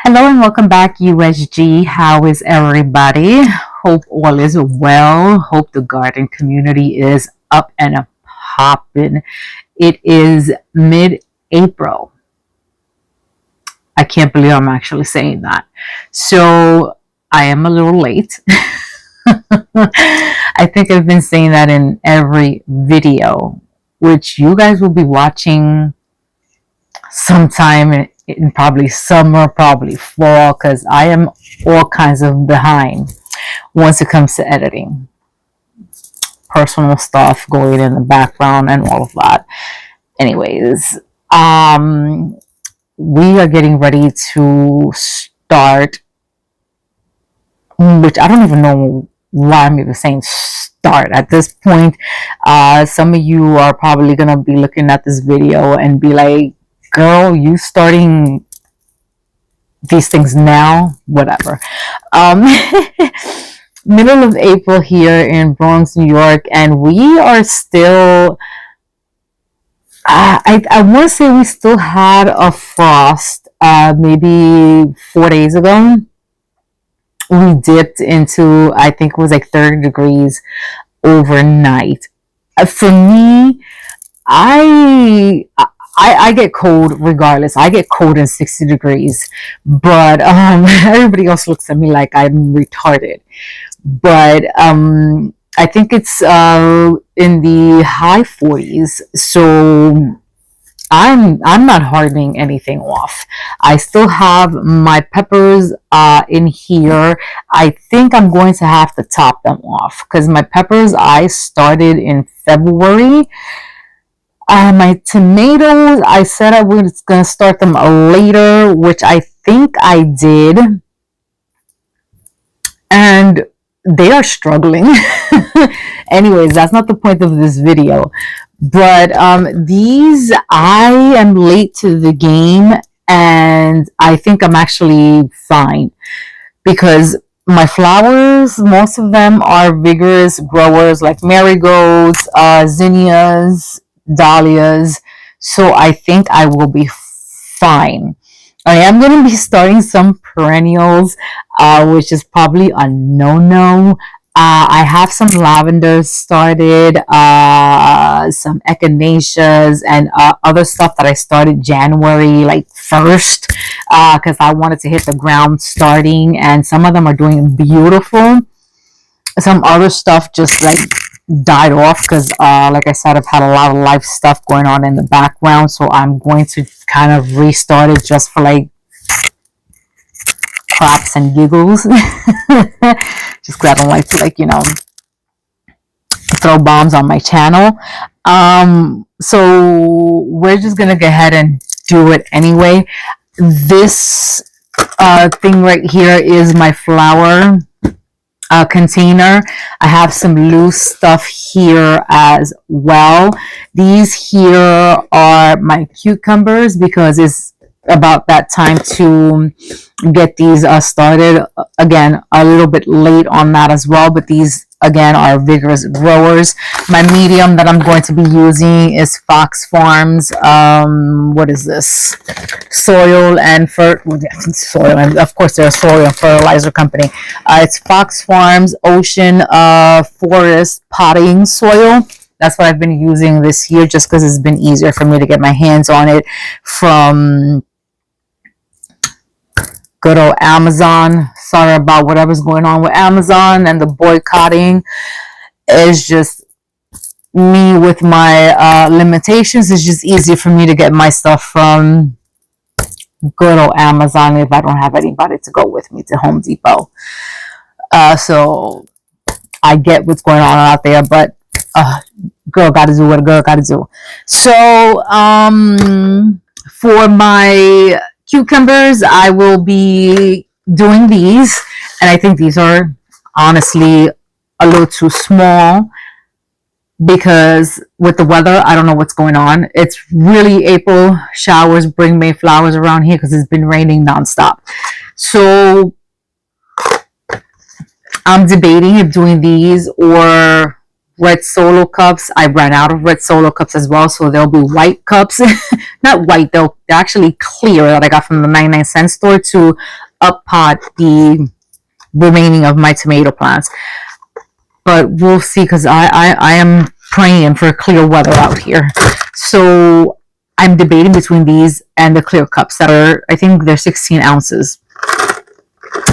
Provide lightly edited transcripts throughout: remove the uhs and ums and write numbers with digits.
Hello and welcome back, USG. How is everybody? Hope all is well. Hope the garden community is up and a popping. It is mid-April. I can't believe I'm actually saying that. So I am a little late. I think I've been saying that in every video, which you guys will be watching sometime in probably summer, probably fall, because I am all kinds of behind once it comes to editing. Personal stuff going in the background and all of that. Anyways, we are getting ready to start, which I don't even know why I'm even saying start at this point. Some of you are probably gonna be looking at this video and be like, girl, you starting these things now? Whatever. Middle of April here in Bronx, New York, and we are still, I want to say we still had a frost maybe 4 days ago. We dipped into, I think it was like 30 degrees overnight. For me, I get cold regardless. I get cold in 60 degrees, but everybody else looks at me like I'm retarded. But I think it's in the high 40s, so I'm not hardening anything off. I still have my peppers in here. I think I'm going to have to top them off because my peppers I started in February. My tomatoes, I said I was going to start them later, which I think I did. And they are struggling. Anyways, that's not the point of this video. But these, I am late to the game, and I think I'm actually fine. Because my flowers, most of them are vigorous growers like marigolds, zinnias, dahlias, so I think I will be fine. I am going to be starting some perennials, which is probably a no-no. I have some lavenders started, some echinaceas, and other stuff that I started January like 1st, because I wanted to hit the ground starting, and some of them are doing beautiful. Some other stuff just like died off because like I said, I've had a lot of life stuff going on in the background, so I'm going to kind of restart it just for like craps and giggles. Just because I don't like to, like, throw bombs on my channel. So we're just gonna go ahead and do it anyway. This thing right here is my flower container. I have some loose stuff here as well. These here are my cucumbers because it's about that time to get these started. Again, a little bit late on that as well, but these again are vigorous growers. My medium that I'm going to be using is Fox Farms. What is this? Soil and soil, and of course they're a soil and fertilizer company. It's Fox Farms Ocean Forest potting soil. That's what I've been using this year just because it's been easier for me to get my hands on it from good old Amazon. Sorry about whatever's going on with Amazon and the boycotting. It's just me with my limitations. It's just easier for me to get my stuff from good old Amazon if I don't have anybody to go with me to Home Depot. So I get what's going on out there, but girl gotta do what a girl gotta do. So for my cucumbers, I will be doing these, and I think these are honestly a little too small because with the weather, I don't know what's going on. It's really April showers bring May flowers around here because it's been raining nonstop. So I'm debating if doing these or red Solo cups. I ran out of red Solo cups as well, so there'll be white cups. Not white, they're actually clear, that I got from the 99-cent store to up pot the remaining of my tomato plants. But we'll see, because I am praying for clear weather out here. So I'm debating between these and the clear cups that are, I think they're 16 ounces.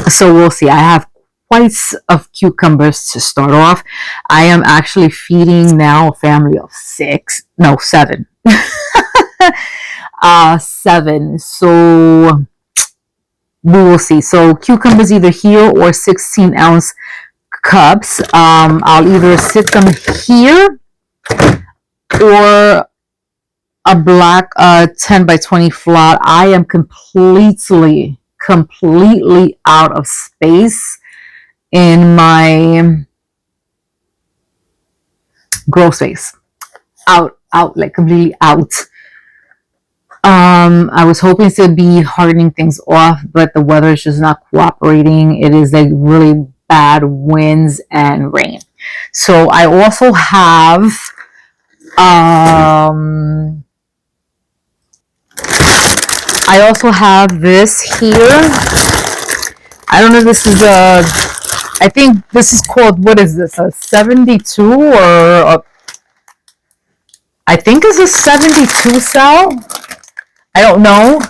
So we'll see. I have quite of cucumbers to start off. I am actually feeding now a family of 7. 7. So we will see. So cucumbers either here or 16-ounce cups. I'll either sit them here or a black 10 by 20 flat. I am completely out of space in my grow space. Out, like completely out. I was hoping to be hardening things off, but the weather is just not cooperating. It is like really bad winds and rain. So I also have this here. I don't know if this is I think this is called, what is this, a 72 or I think it's a 72 cell. I don't know.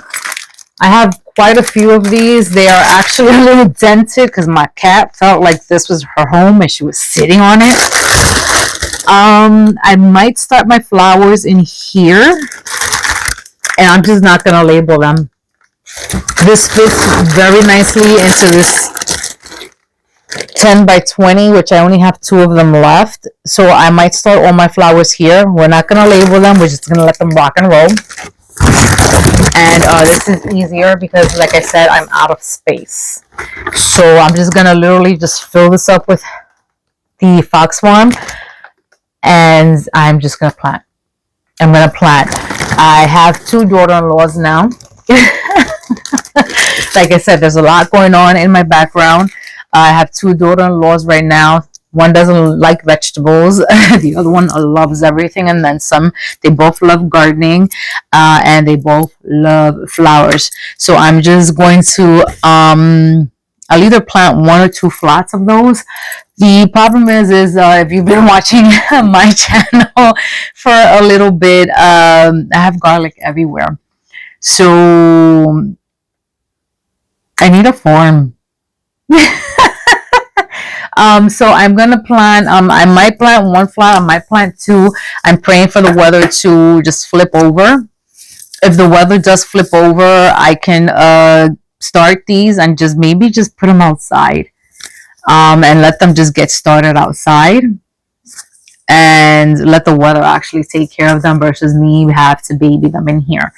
I have quite a few of these. They are actually a little dented because my cat felt like this was her home and she was sitting on it. I might start my flowers in here, and I'm just not going to label them. This fits very nicely into this 10 by 20, which I only have 2 of them left. So I might start all my flowers here. We're not going to label them. We're just going to let them rock and roll. And this is easier because, like I said, I'm out of space. So I'm just going to literally just fill this up with the foxworm. And I'm just going to plant. I'm going to plant. I have 2 daughter-in-laws now. Like I said, there's a lot going on in my background. I have 2 daughter-in-laws right now. One doesn't like vegetables. The other one loves everything and then some. They both love gardening, and they both love flowers. So I'm just going to, I'll either plant 1 or 2 flats of those. The problem is if you've been watching my channel for a little bit, I have garlic everywhere. So I need a farm. So I'm gonna plant. I might plant 1 flat. I might plant 2. I'm praying for the weather to just flip over. If the weather does flip over, I can start these and maybe just put them outside, and let them just get started outside, and let the weather actually take care of them versus me have to baby them in here.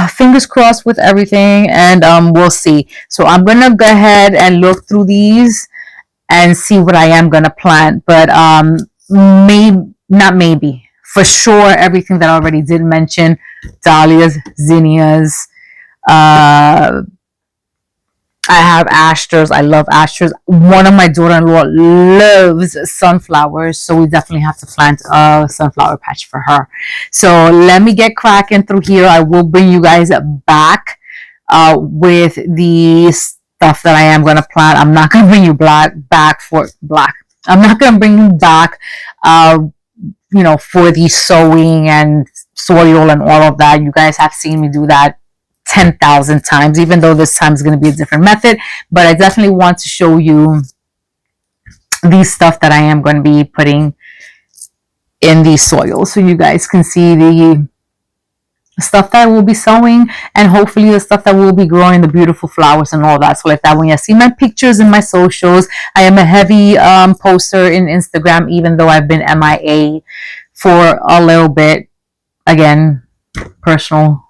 Fingers crossed with everything, and we'll see. So I'm gonna go ahead and look through these and see what I am gonna plant. But maybe for sure everything that I already did mention: dahlias, zinnias. I have asters. I love asters. One of my daughter-in-law loves sunflowers, so we definitely have to plant a sunflower patch for her. So let me get cracking through here. I will bring you guys back with the stuff that I am going to plant. I'm not going to bring you back. I'm not going to bring you back, for the sowing and soil and all of that. You guys have seen me do that 10,000 times, even though this time is going to be a different method. But I definitely want to show you the stuff that I am going to be putting in the soil, so you guys can see the stuff that I will be sowing, and hopefully the stuff that will be growing, the beautiful flowers and all that. So like that, when you see my pictures in my socials, I am a heavy poster in Instagram, even though I've been MIA for a little bit. Again, personal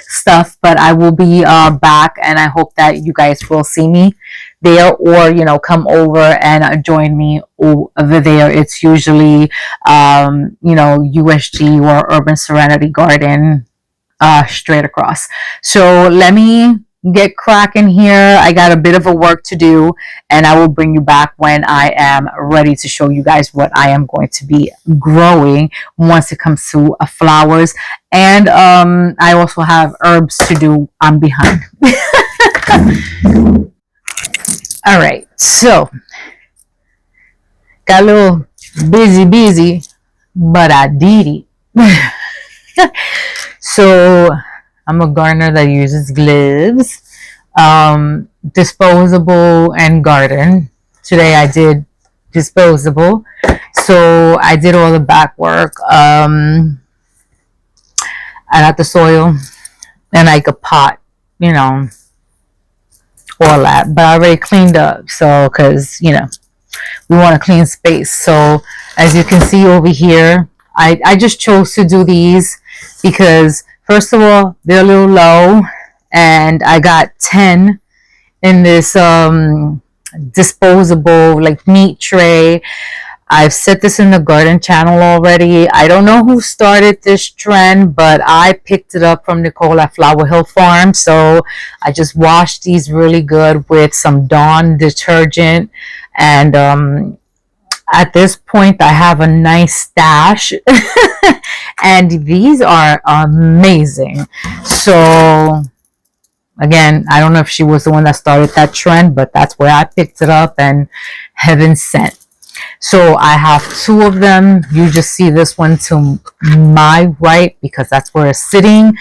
stuff, but I will be back, and I hope that you guys will see me there, or come over and join me over there. It's usually USG or Urban Serenity Garden straight across. So let me get cracking here. I got a bit of a work to do, and I will bring you back when I am ready to show you guys what I am going to be growing once it comes to flowers. And I also have herbs to do. I'm behind. All right, so got a little busy, but I did it. So I'm a gardener that uses gloves, disposable and garden. Today I did disposable, so I did all the back work. I got the soil and like a pot, you know, all that, but I already cleaned up, so because we want a clean space. So as you can see over here, I just chose to do these because first of all they're a little low, and I got 10 in this disposable like meat tray. I've set this in the garden channel already. I don't know who started this trend, but I picked it up from Nicole at Flower Hill Farm. So I just washed these really good with some Dawn detergent. And at this point, I have a nice stash. And these are amazing. So again, I don't know if she was the one that started that trend, but that's where I picked it up, and heaven sent. So I have 2 of them. You just see this one to my right because that's where it's sitting.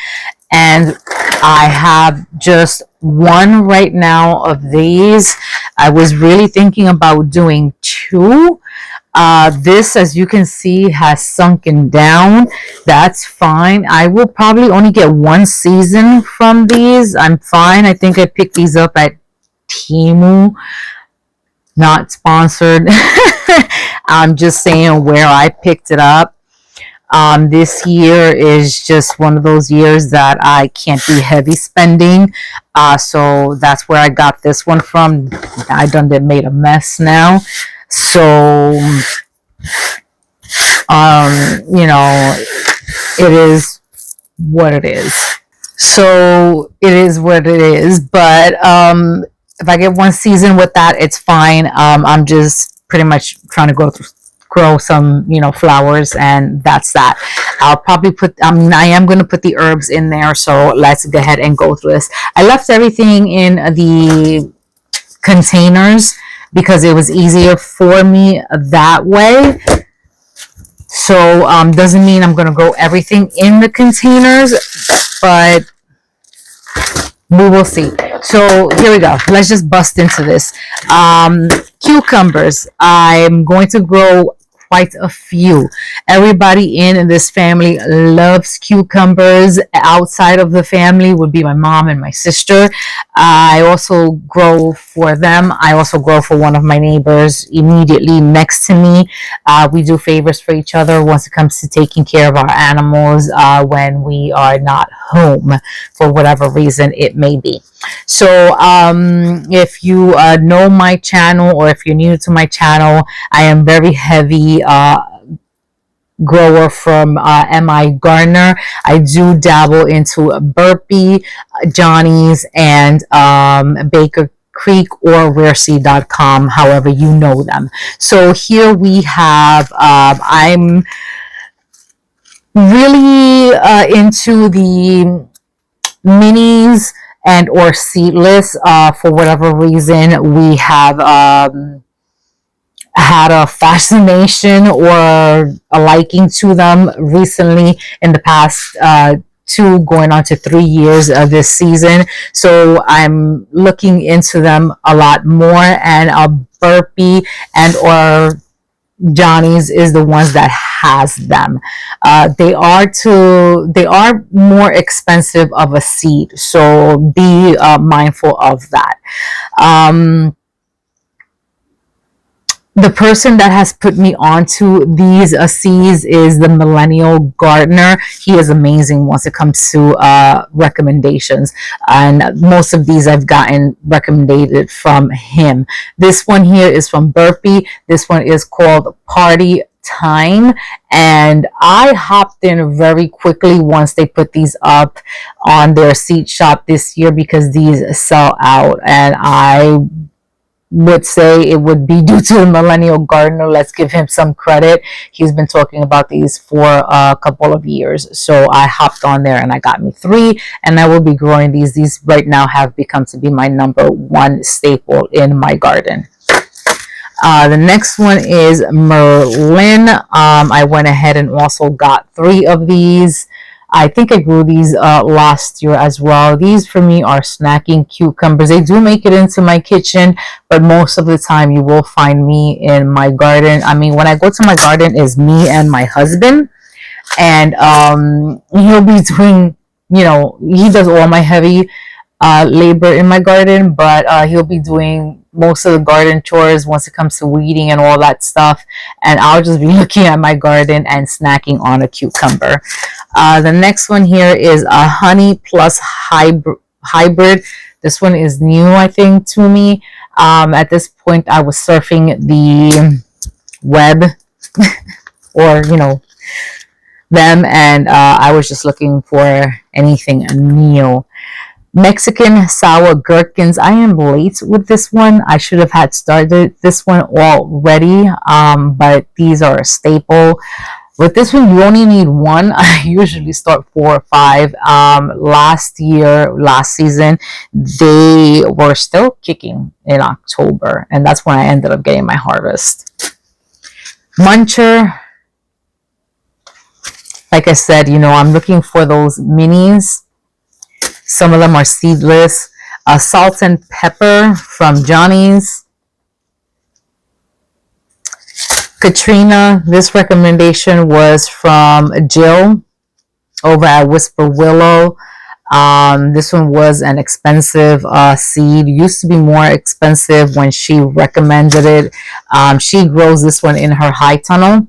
And I have just 1 right now of these. I was really thinking about doing 2. This, as you can see, has sunken down. That's fine. I will probably only get 1 season from these. I'm fine. I think I picked these up at Temu. Not sponsored. I'm just saying where I picked it up. This year is just one of those years that I can't be heavy spending. So that's where I got this one from. I done made a mess now. So, it is what it is. So it is what it is. But if I get 1 season with that, it's fine. I'm just pretty much trying to grow some, flowers, and that's that. I'll probably I am going to put the herbs in there. So let's go ahead and go through this. I left everything in the containers because it was easier for me that way. So doesn't mean I'm going to grow everything in the containers, but we will see. So here we go. Let's just bust into this. Cucumbers. I'm going to grow quite a few. Everybody in this family loves cucumbers. Outside of the family would be my mom and my sister. I also grow for them. I also grow for one of my neighbors immediately next to me. We do favors for each other once it comes to taking care of our animals when we are not home for whatever reason it may be. So if you know my channel, or if you're new to my channel, I am very heavy grower from M.I. Gardener. I do dabble into Burpee, Johnny's, and Baker Creek, or rareseed.com, however you know them. So here we have, I'm really into the minis and or seedless. For whatever reason, we have had a fascination or a liking to them recently in the past 2 going on to 3 years of this season. So I'm looking into them a lot more, and a Burpee and or Johnny's is the ones that has them. They are more expensive of a seed, so be mindful of that. The person that has put me onto these seeds is the Millennial Gardener. He is amazing once it comes to recommendations, and most of these I've gotten recommended from him. This one here is from Burpee. This one is called Party Time, and I hopped in very quickly once they put these up on their seed shop this year because these sell out, and I would say it would be due to the Millennial Gardener. Let's give him some credit. He's been talking about these for a couple of years. So I hopped on there and I got me 3, and I will be growing these. These right now have become to be my #1 staple in my garden. The next one is Merlin. I went ahead and also got 3 of these. I think I grew these last year as well. These for me are snacking cucumbers. They do make it into my kitchen, but most of the time you will find me in my garden. I mean, when I go to my garden, is me and my husband, and he'll be doing, you know, he does all my heavy labor in my garden, but he'll be doing most of the garden chores once it comes to weeding and all that stuff, and I'll just be looking at my garden and snacking on a cucumber. The next one here is a Honey Plus hybrid. This one is new, I think, to me. At this point I was surfing the web or, you know, them, and I was just looking for anything new. Mexican sour gherkins. I am late with this one. I should have had started this one already, but these are a staple. With this one, you only need 1. I usually start 4 or 5. Last season, they were still kicking in October, and that's when I ended up getting my harvest. Muncher. Like I said, you know, I'm looking for those minis. Some of them are seedless. Salt and pepper from Johnny's. Katrina, this recommendation was from Jill over at Whisper Willow. This one was an expensive seed. It used to be more expensive when she recommended it. She grows this one in her high tunnel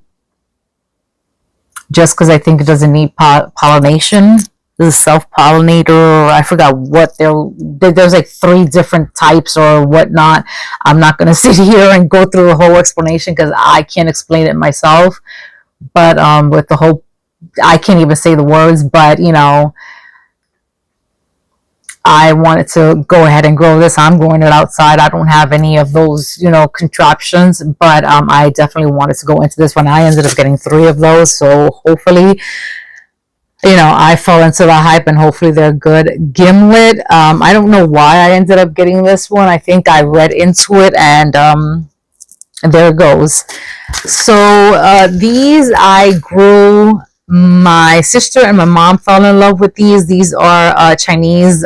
just because I think it doesn't need pollination. This is self-pollinator. I forgot what there's like 3 different types or whatnot. I'm not going to sit here and go through the whole explanation because I can't explain it myself. But with the whole, I can't even say the words, but you know, I wanted to go ahead and grow this. I'm growing it outside. I don't have any of those, you know, contraptions, but I definitely wanted to go into this one. I ended up getting 3 of those, so hopefully, you know, I fell into the hype and hopefully they're good. Gimlet, I don't know why I ended up getting this one. I think I read into it, and there it goes. So these I grew. My sister and my mom fell in love with these. These are Chinese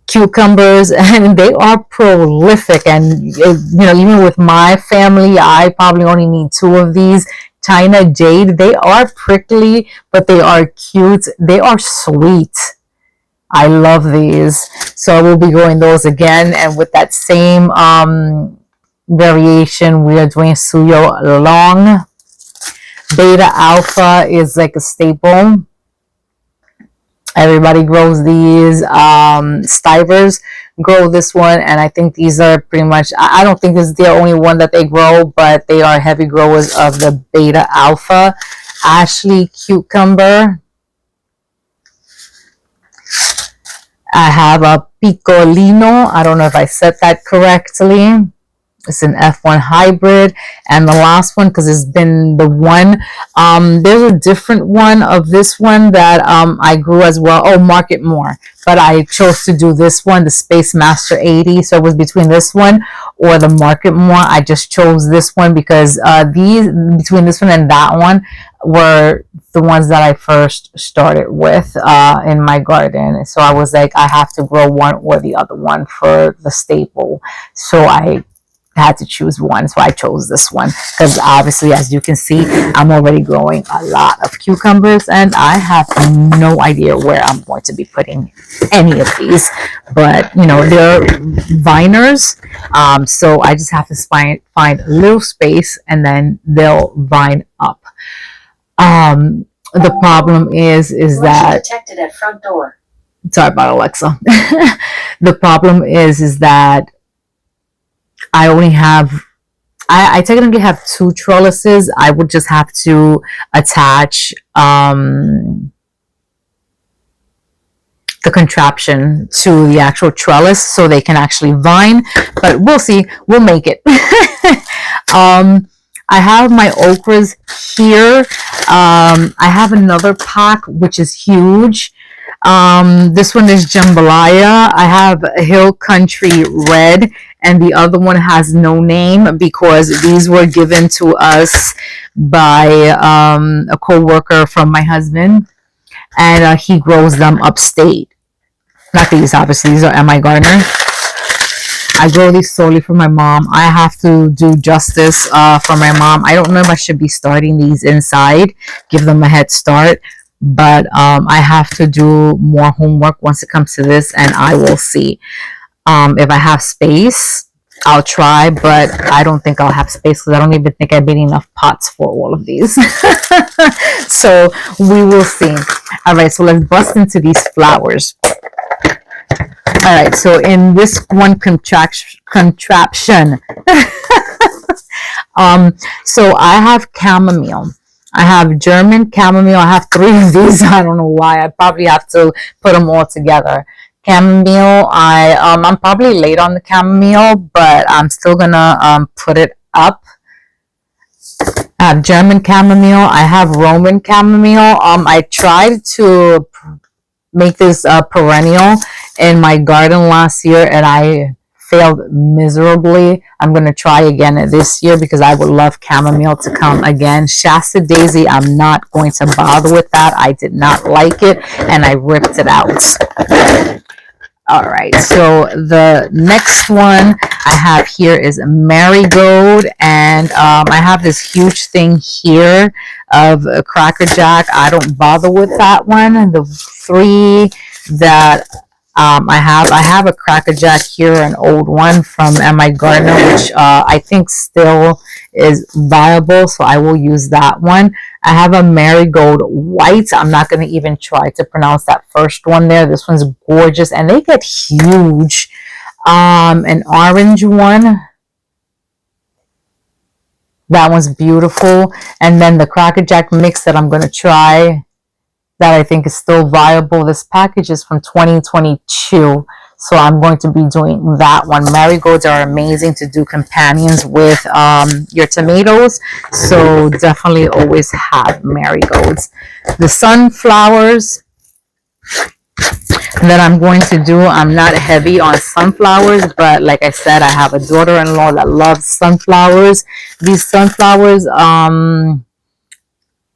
cucumbers, and they are prolific. And you know, even with my family, I probably only need 2 of these. China Jade, they are prickly, but they are cute. They are sweet. I love these. So I will be growing those again. And with that same variation, we are doing Suyo Long. Beta Alpha is like a staple. Everybody grows these. Stivers grow this one, and I think these are pretty much, I don't think this is the only one that they grow, but they are heavy growers of the Beta Alpha. Ashley Cucumber. I have a Piccolino. I don't know if I said that correctly. It's an F1 hybrid. And the last one, because it's been the one, there's a different one of this one that I grew as well. Oh, Market More. But I chose to do this one, the Space Master 80. So it was between this one or the Market More. I just chose this one because between this one and that one were the ones that I first started with in my garden. So I was like, I have to grow one or the other one for the staple. So I I had to choose one, so I chose this one because obviously, as you can see, I'm already growing a lot of cucumbers, and I have no idea where I'm going to be putting any of these. But you know, they're viners, so I just have to find a little space, and then they'll vine up. The problem is that detected at front door. Sorry about Alexa. The problem is that I only have, I technically have 2 trellises. I would just have to attach the contraption to the actual trellis so they can actually vine, but we'll see. We'll make it. I have my okras here. I have another pack which is huge. This one is jambalaya. I have Hill Country Red, and the other one has no name because these were given to us by a co-worker from my husband, and he grows them upstate. Not these, obviously. These are M.I. Gardner. I grow these solely for my mom. I have to do justice for my mom. I don't know if I should be starting these inside, give them a head start, but I have to do more homework once it comes to this, and I will see. If I have space, I'll try, but I don't think I'll have space because I don't even think I made enough pots for all of these. So we will see. All right, so let's bust into these flowers. All right, so in this one contraption, so I have chamomile. I have German chamomile. I have 3 of these. I don't know why. I probably have to put them all together. Chamomile, I'm probably late on the chamomile, but I'm still gonna put it up. I have German chamomile. I have Roman chamomile. I tried to make this perennial in my garden last year, and I failed miserably. I'm going to try again this year because I would love chamomile to come again. Shasta Daisy, I'm not going to bother with that. I did not like it, and I ripped it out. All right, so the next one I have here is Marigold, and I have this huge thing here of a Cracker Jack. I don't bother with that one. The 3 that I have a Cracker Jack here, an old one from M.I. Gardner, which I think still is viable, so I will use that one. I have a Marigold White. I'm not going to even try to pronounce that first one there. This one's gorgeous, and they get huge. An orange one. That one's beautiful. And then the Cracker Jack mix that I'm going to try that I think is still viable. This package is from 2022. So I'm going to be doing that one. Marigolds are amazing to do companions with your tomatoes. So definitely always have marigolds. The sunflowers that I'm going to do, I'm not heavy on sunflowers, but like I said, I have a daughter-in-law that loves sunflowers. These sunflowers,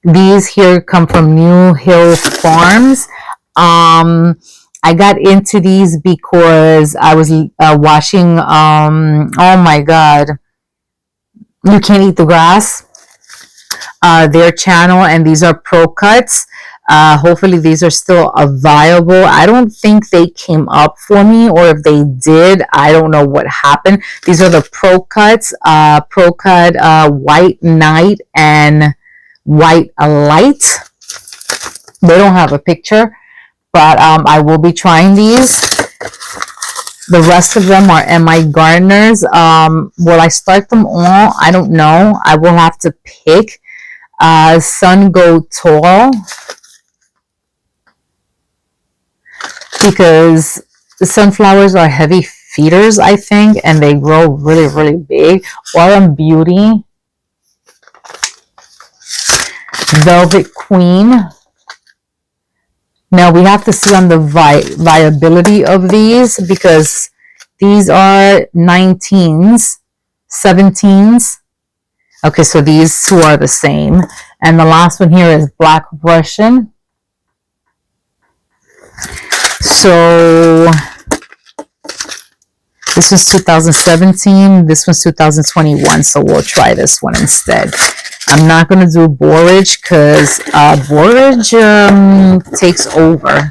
these here come from New Hill Farms. I got into these because I was watching, oh my God, You Can't Eat the Grass, their channel, and these are Pro Cuts. Hopefully these are still viable. I don't think they came up for me, or if they did, I don't know what happened. These are the Pro Cuts, Pro Cut White Night and White Light. They don't have a picture, but I will be trying these. The rest of them are M.I. Gardner's. Will I start them all? I don't know. I will have to pick. Sun Go Tall, because the sunflowers are heavy feeders, I think, and they grow really, really big. Autumn Beauty, Velvet Queen. Now we have to see on the viability of these, because these are 19s, 17s. Okay, so these 2 are the same. And the last one here is Black Russian. So This was 2017. This was 2021. So we'll try this one instead. I'm not going to do borage because borage takes over.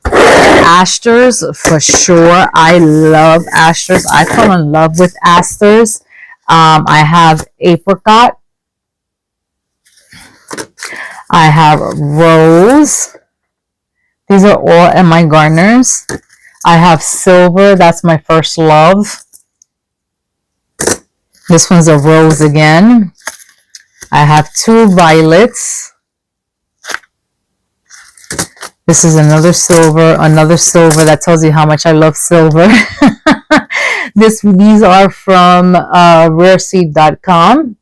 Asters for sure. I love asters. I fell in love with asters. I have apricot. I have rose. These are all in my gardeners. I have silver. That's my first love. This one's a rose again. I have 2 violets. This is another silver. That tells you how much I love silver. These are from rareseed.com.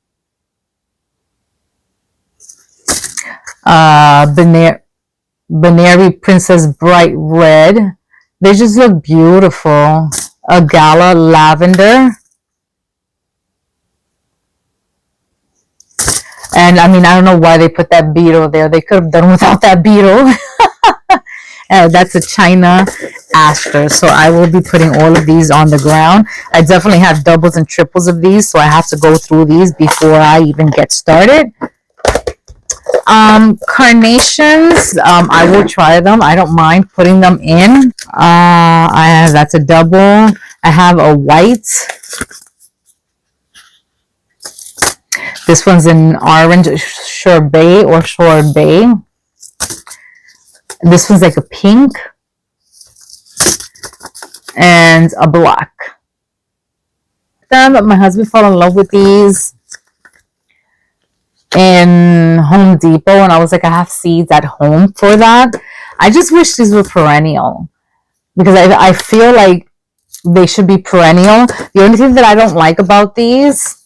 Benary Princess Bright Red. They just look beautiful. A Gala Lavender. And I mean, I don't know why they put that beetle there. They could have done without that beetle. That's a China aster. So I will be putting all of these on the ground. I definitely have doubles and triples of these, so I have to go through these before I even get started. Carnations, I will try them. I don't mind putting them in. That's a double. I have a white. This one's an orange sorbet or sorbet. This one's like a pink. And a black. My husband fell in love with these in Home Depot, and I was like, I have seeds at home for that. I just wish these were perennial because I feel like they should be perennial. The only thing that I don't like about these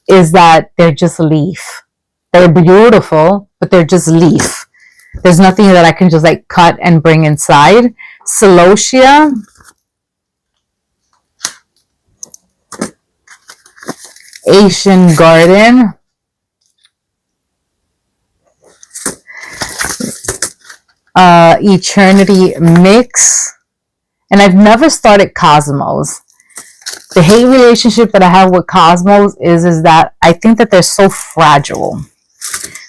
is that they're just leaf. They're beautiful, but they're just leaf. There's nothing that I can just like cut and bring inside. Celosia. Asian Garden. Eternity Mix. And I've never started Cosmos. The hate relationship that I have with Cosmos is that I think that they're so fragile.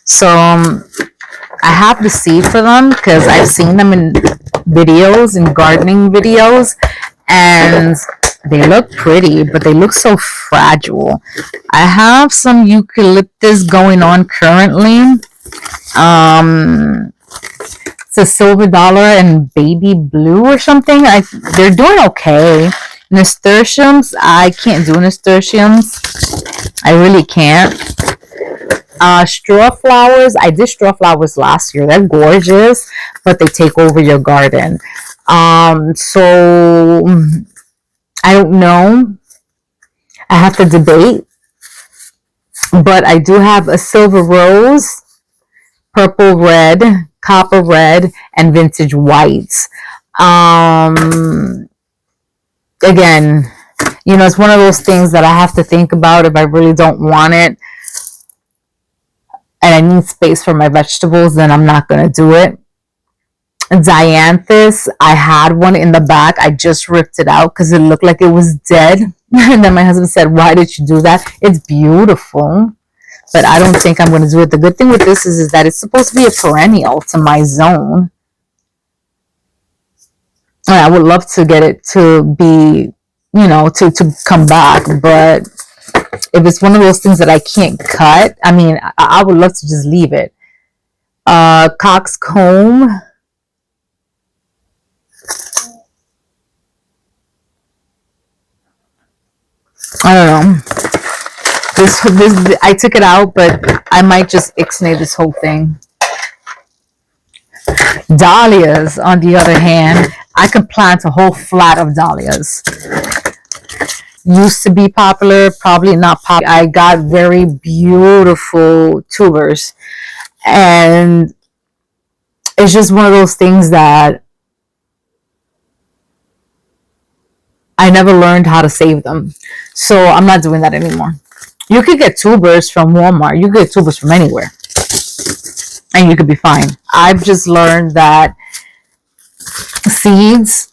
So I have the seed for them because I've seen them in videos, in gardening videos, and they look pretty, but they look so fragile. I have some eucalyptus going on currently. It's a silver dollar and baby blue or something. They're doing okay. Nasturtiums, I can't do nasturtiums. I really can't. Straw flowers, I did straw flowers last year. They're gorgeous, but they take over your garden. So I don't know. I have to debate. But I do have a silver rose, purple red, copper red, and vintage whites. Again, you know, it's one of those things that I have to think about if I really don't want it and I need space for my vegetables, then I'm not going to do it. Dianthus, I had one in the back. I just ripped it out because it looked like it was dead. And then my husband said, why did you do that? It's beautiful, but I don't think I'm going to do it. The good thing with this is that it's supposed to be a perennial to my zone. And I would love to get it to be, you know, to come back, but if it's one of those things that I can't cut, I mean, I would love to just leave it. Coxcomb. I don't know. This I took it out, but I might just ixnay this whole thing. Dahlias, on the other hand, I could plant a whole flat of dahlias. Used to be popular, probably not popular. I got very beautiful tubers, and it's just one of those things that I never learned how to save them. So I'm not doing that anymore. You could get tubers from Walmart. You could get tubers from anywhere, and you could be fine. I've just learned that seeds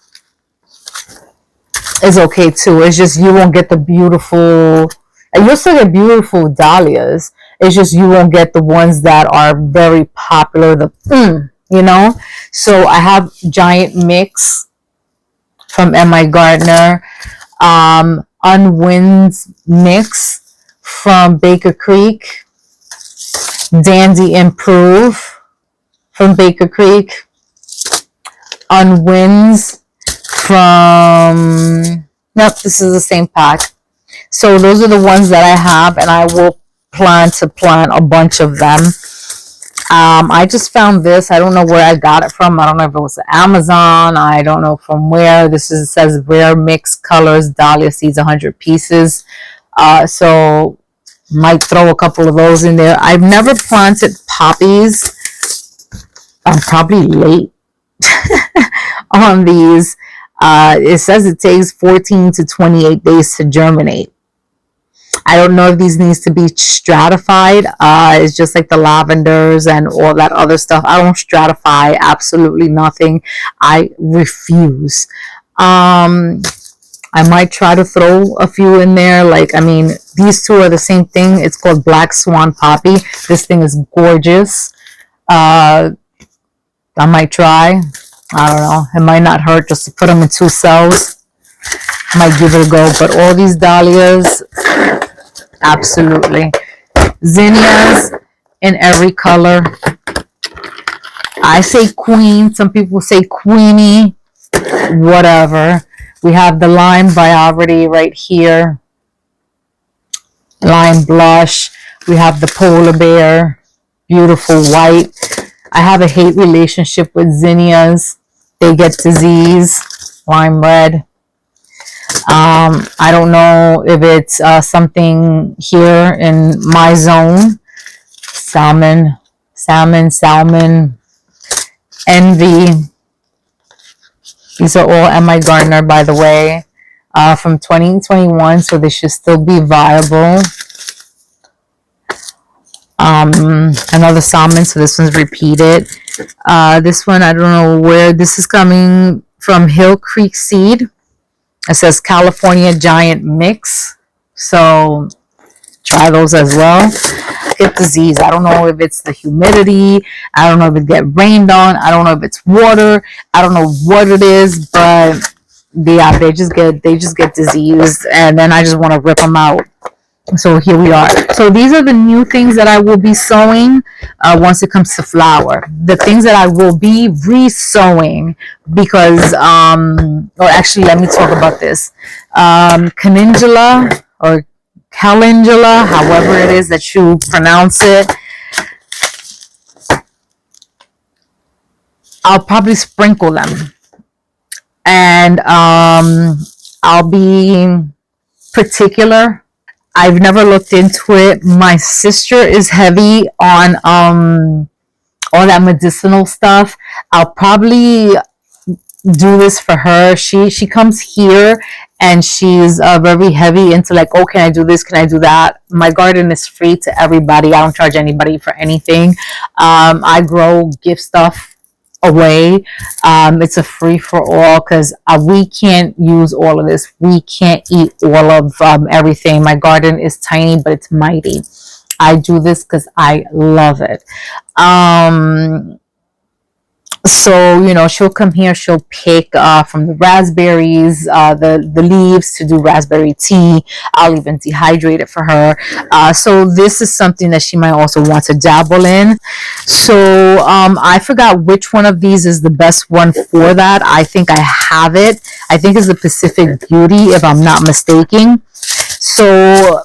is okay too. It's just you won't get the beautiful, and you'll still get beautiful dahlias. It's just you won't get the ones that are very popular, you know? So I have Giant Mix from M.I. Gardner, Unwinds Mix from Baker Creek, Dandy Improve from Baker Creek, Unwinds from, nope, this is the same pack. So those are the ones that I have, and I will plan to plant a bunch of them. I just found this. I don't know where I got it from. I don't know if it was Amazon. I don't know from where. This is, it says Rare Mix Colors Dahlia Seeds 100 pieces. So might throw a couple of those in there. I've never planted poppies. I'm probably late on these. It says it takes 14 to 28 days to germinate. I don't know if these needs to be stratified. It's just like the lavenders and all that other stuff. I don't stratify absolutely nothing. I refuse. I might try to throw a few in there. Like, I mean, these two are the same thing. It's called Black Swan Poppy. This thing is gorgeous. I might try. I don't know. It might not hurt just to put them in 2 cells. Might give it a go. But all these dahlias, absolutely. Zinnias in every color. I say queen. Some people say queenie. Whatever. We have the Lime Variety right here. Lime Blush. We have the Polar Bear. Beautiful white. I have a hate relationship with zinnias. They get disease. Lime Red. I don't know if it's something here in my zone. Salmon, Envy. These are all M.I. Gardner, by the way, from 2021, so they should still be viable. Another salmon, so this one's repeated. This one, I don't know where this is coming from. Hill Creek Seed. It says California Giant Mix. So try those as well. Get disease. I don't know if it's the humidity. I don't know if it get rained on. I don't know if it's water. I don't know what it is, but yeah, they just get diseased, and then I just want to rip them out. So here we are. So these are the new things that I will be sowing once it comes to flower. The things that I will be re-sowing because, or actually, let me talk about this. Calendula or Calendula, however it is that you pronounce it. I'll probably sprinkle them. And I'll be particular. I've never looked into it. My sister is heavy on all that medicinal stuff. I'll probably do this for her. She comes here and she's very heavy into like, oh, can I do this? Can I do that? My garden is free to everybody. I don't charge anybody for anything. I grow gift stuff away. It's a free for all because we can't use all of this. We can't eat all of everything. My garden is tiny, but it's mighty. I do this because I love it. So, you know, she'll come here, she'll pick from the raspberries, the leaves to do raspberry tea. I'll even dehydrate it for her. So this is something that she might also want to dabble in. So I forgot which one of these is the best one for that. I think I have it. I think it's the Pacific Beauty, if I'm not mistaken. So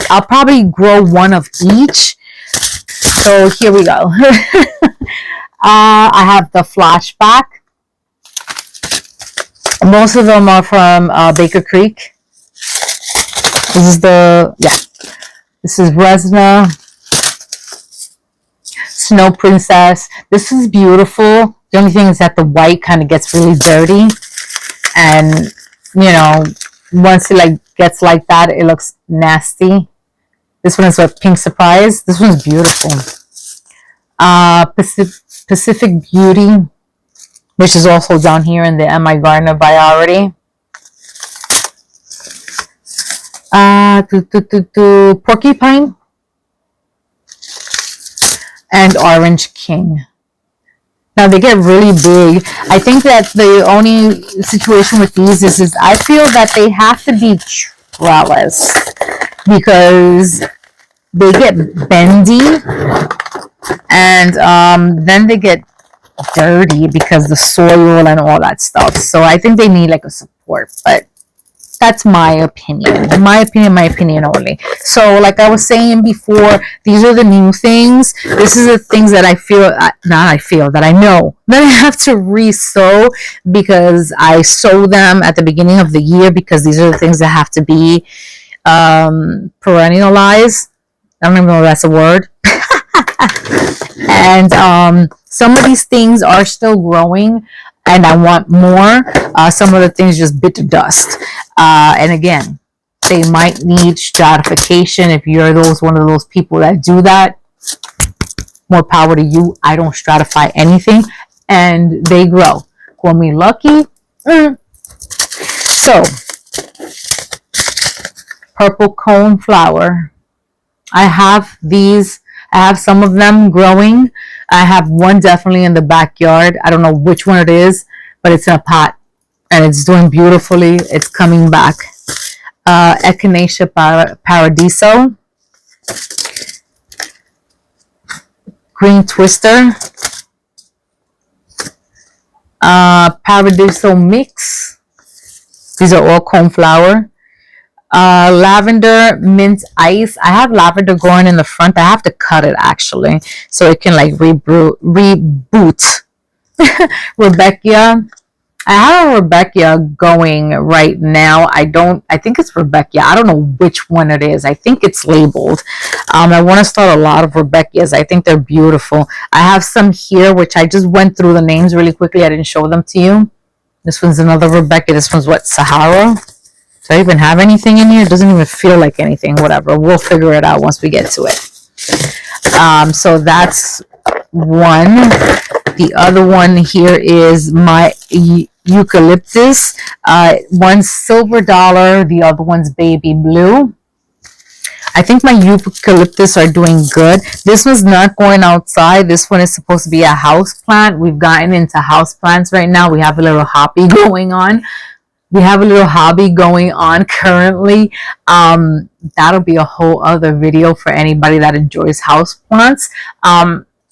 I'll probably grow one of each. So here we go. I have the Flashback. Most of them are from Baker Creek. This is this is Resna, Snow Princess. This is beautiful. The only thing is that the white kind of gets really dirty. And, you know, once it gets like that, it looks nasty. This one is a Pink Surprise. This one's beautiful. Pacific Beauty, which is also down here in the M.I. Gardner Variety. Porcupine and Orange King. Now they get really big. I think that the only situation with these is I feel that they have to be trellis because they get bendy and then they get dirty because the soil and all that stuff. So I think they need like a support, but that's my opinion. My opinion only. So like I was saying before, these are the new things. This is the things that I feel, that I know that I have to re-sow because I sow them at the beginning of the year because these are the things that have to be perennialized. I don't even know if that's a word. And some of these things are still growing and I want more. Some of the things just bit to dust. And again, they might need stratification. If you're one of those people that do that, more power to you. I don't stratify anything and they grow. Call me lucky. So, purple cone flower. I have these. I have some of them growing. I have one definitely in the backyard. I don't know which one it is, but it's in a pot and it's doing beautifully. It's coming back. Echinacea Paradiso. Green Twister. Paradiso Mix. These are all coneflower. Lavender mint ice. I have lavender growing in the front. I have to cut it actually so it can like reboot. Rebecca. I have a Rebecca going right now. I think it's Rebecca. I don't know which one it is. I think it's labeled. I want to start a lot of Rebeccas. I think they're beautiful. I have some here which I just went through the names really quickly. I didn't show them to you. This one's another Rebecca. This one's what, Sahara? Do I even have anything in here? It doesn't even feel like anything. Whatever. We'll figure it out once we get to it. So that's one. The other one here is my eucalyptus. One's silver dollar. The other one's baby blue. I think my eucalyptus are doing good. This one's not going outside. This one is supposed to be a house plant. We've gotten into house plants right now. We have a little hobby going on. Currently. That'll be a whole other video for anybody that enjoys house plants.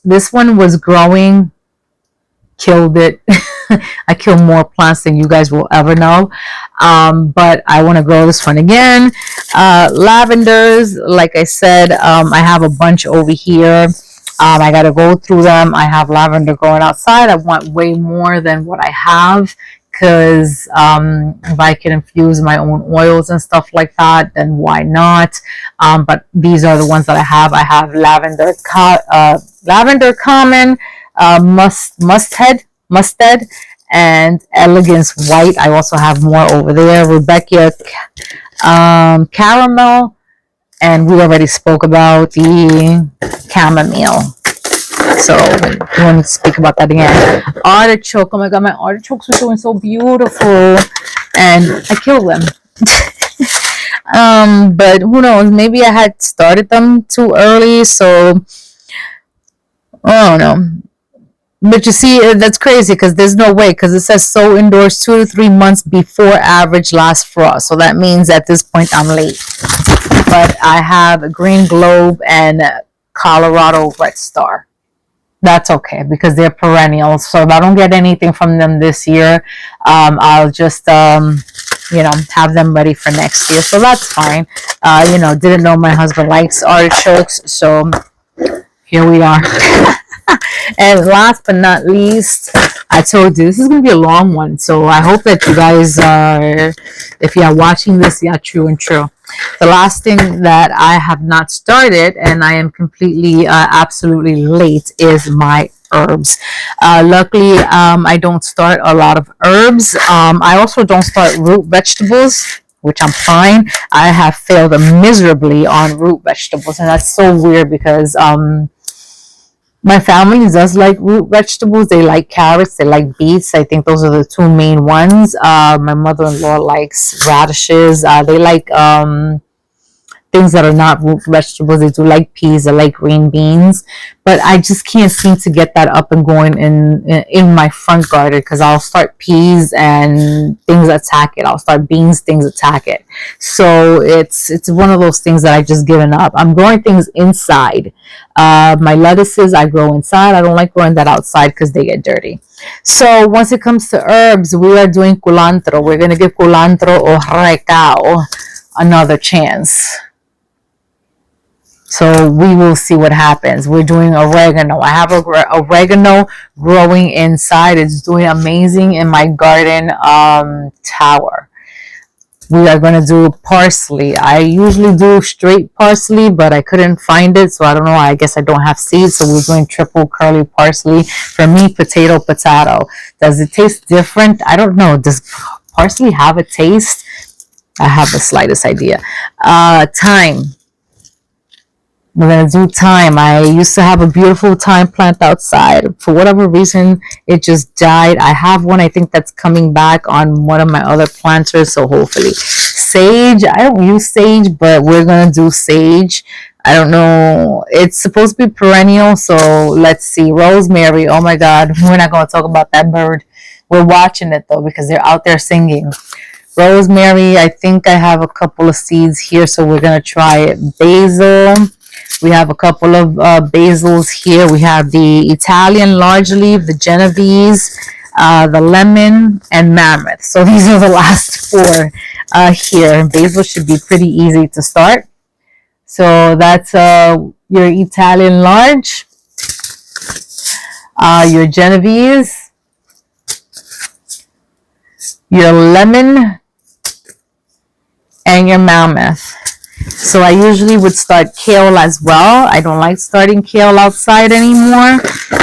This one was growing, killed it. I kill more plants than you guys will ever know. But I want to grow this one again. Lavenders, like I said, I have a bunch over here. I got to go through them. I have lavender growing outside. I want way more than what I have. Because if I can infuse my own oils and stuff like that, then why not? But these are the ones that I have. I have lavender common, mustard, and elegance white. I also have more over there. Rebecca caramel, and we already spoke about the chamomile. So we want to speak about that again. Artichoke. Oh my god, my artichokes are doing so beautiful, and I killed them. But who knows? Maybe I had started them too early, so I don't know. But you see, that's crazy because there's no way, because it says sow indoors 2 to 3 months before average last frost. So that means at this point I'm late. But I have a green globe and Colorado red star. That's okay because they're perennials. So if I don't get anything from them this year, I'll just, have them ready for next year. So that's fine. Didn't know my husband likes artichokes. So here we are. And last but not least, I told you this is going to be a long one. So I hope that you guys if you are watching this, true and true. The last thing that I have not started, and I am completely, absolutely late, is my herbs. Luckily, I don't start a lot of herbs. I also don't start root vegetables, which I'm fine. I have failed miserably on root vegetables, and that's so weird because my family does like root vegetables. They like carrots. They like beets. I think those are the two main ones. My mother-in-law likes radishes. They like things that are not root vegetables. They do like peas, they like green beans, but I just can't seem to get that up and going in my front garden, because I'll start peas and things attack it. I'll start beans, things attack it. So it's one of those things that I just given up. I'm growing things inside. My lettuces I grow inside. I don't like growing that outside because they get dirty. So once it comes to herbs, we are doing culantro. We're going to give culantro or recao another chance. So we will see what happens. We're doing oregano. I have oregano growing inside. It's doing amazing in my garden tower. We are going to do parsley. I usually do straight parsley, but I couldn't find it, so I don't know. I guess I don't have seeds, so we're doing triple curly parsley. For me, potato. Does it taste different? I don't know. Does parsley have a taste? I have the slightest idea. Thyme. We're going to do thyme. I used to have a beautiful thyme plant outside. For whatever reason, it just died. I have one, I think, that's coming back on one of my other planters, so hopefully. Sage. I don't use sage, but we're going to do sage. I don't know. It's supposed to be perennial, so let's see. Rosemary. Oh my God. We're not going to talk about that bird. We're watching it, though, because they're out there singing. Rosemary. I think I have a couple of seeds here, so we're going to try it. Basil. We have a couple of basils here. We have the Italian large leaf, the Genovese, the lemon, and mammoth. So these are the last four here. Basil should be pretty easy to start. So that's your Italian large, your Genovese, your lemon, and your mammoth. So I usually would start kale as well. I don't like starting kale outside anymore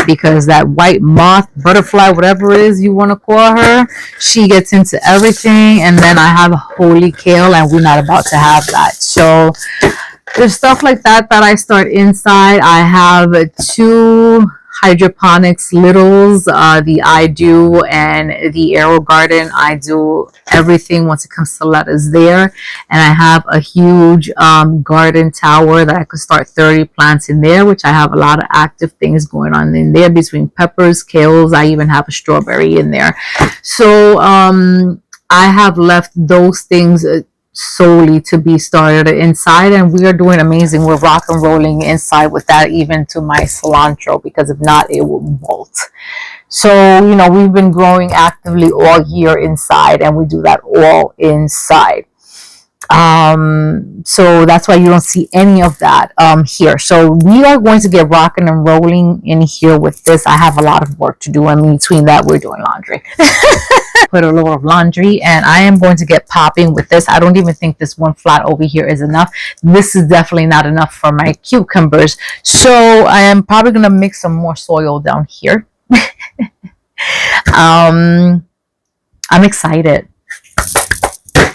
because that white moth, butterfly, whatever it is you want to call her, she gets into everything. And then I have holy kale, and we're not about to have that. So there's stuff like that that I start inside. I have two hydroponics littles, the I Do and the Aero Garden. I do everything once it comes to lettuce there, and I have a huge garden tower that I could start 30 plants in there, which I have a lot of active things going on in there between peppers, kales. I even have a strawberry in there. So I have left those things solely to be started inside, and we are doing amazing. We're rock and rolling inside with that, even to my cilantro, because if not, it will bolt. So, you know, we've been growing actively all year inside, and we do that all inside. So that's why you don't see any of that here. So we are going to get rocking and rolling in here with this. I have a lot of work to do, and between that, we're doing laundry. Put a load of laundry, and I am going to get popping with this. I don't even think this one flat over here is enough. This is definitely not enough for my cucumbers, so I am probably going to mix some more soil down here. I'm excited.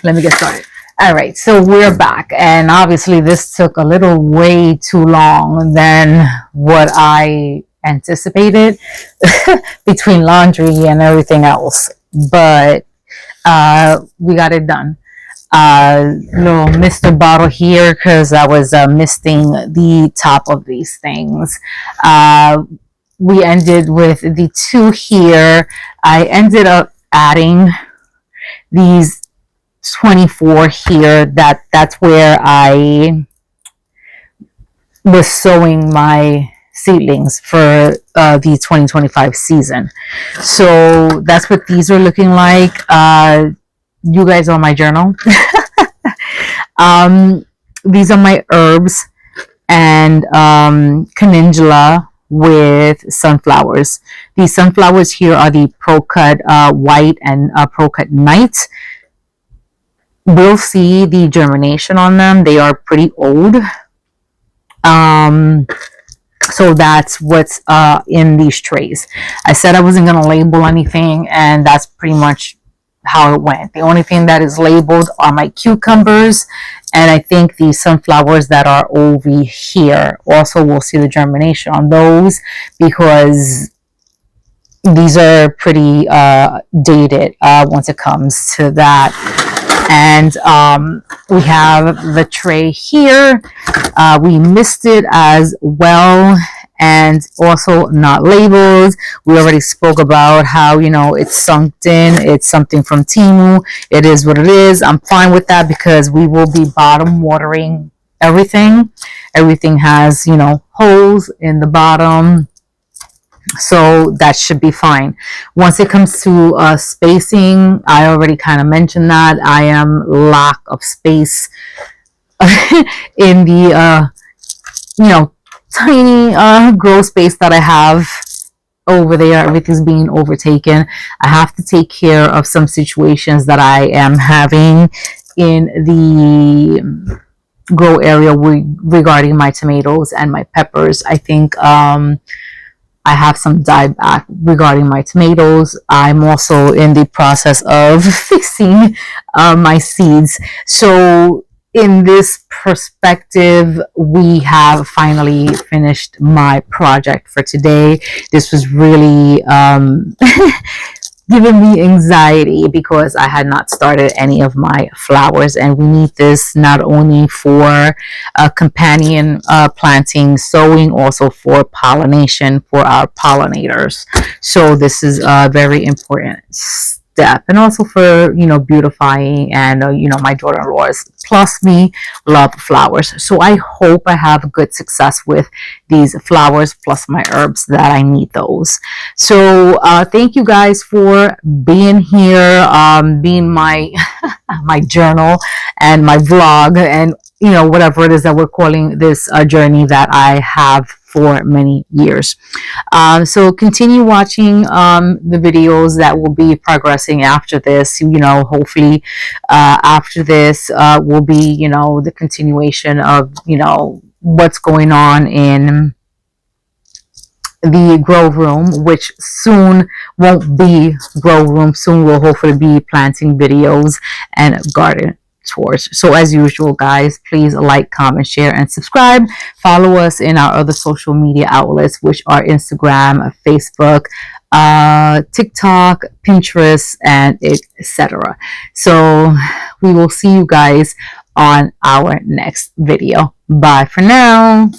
Let me get started. All right, so we're back, and obviously this took a little way too long than what I anticipated between laundry and everything else, but we got it done. Little Mr. bottle here because I was misting the top of these things. We ended with the two here. I ended up adding these 24 here. That's where I was sowing my seedlings for the 2025 season. So that's what these are looking like. You guys are my journal. These are my herbs and calendula with sunflowers. These sunflowers here are the Pro Cut White and Pro Cut Night. We'll see the germination on them. They are pretty old. So that's what's in these trays. I said I wasn't going to label anything, and that's pretty much how it went. The only thing that is labeled are my cucumbers, and I think the sunflowers that are over here. Also, we'll see the germination on those because these are pretty dated once it comes to that. And we have the tray here. We missed it as well, and also not labeled. We already spoke about how, you know, it's sunk in. It's something from Temu. It is what it is. I'm fine with that because we will be bottom watering everything. Everything has, you know, holes in the bottom, so that should be fine. Once it comes to spacing, I already kind of mentioned that I am lack of space in the you know, tiny grow space that I have over there. Everything's being overtaken. I have to take care of some situations that I am having in the grow area regarding my tomatoes and my peppers. I think I have some dieback regarding my tomatoes. I'm also in the process of fixing my seeds. So in this perspective, we have finally finished my project for today. This was really giving me anxiety because I had not started any of my flowers, and we need this not only for companion planting, sowing, also for pollination for our pollinators. So this is a very important step, and also for, you know, beautifying, and you know, my daughter-in-laws plus me love flowers, so I hope I have good success with these flowers plus my herbs that I need those. So thank you guys for being here, being my my journal and my vlog, and you know, whatever it is that we're calling this journey that I have for many years. So continue watching the videos that will be progressing after this. You know, hopefully after this will be, you know, the continuation of, you know, what's going on in the grow room, which soon won't be grow room. Soon we'll hopefully be planting videos and garden tours. So as usual, guys, please like, comment, share, and subscribe. Follow us in our other social media outlets, which are Instagram, Facebook, TikTok, Pinterest, and etc. So we will see you guys on our next video. Bye for now.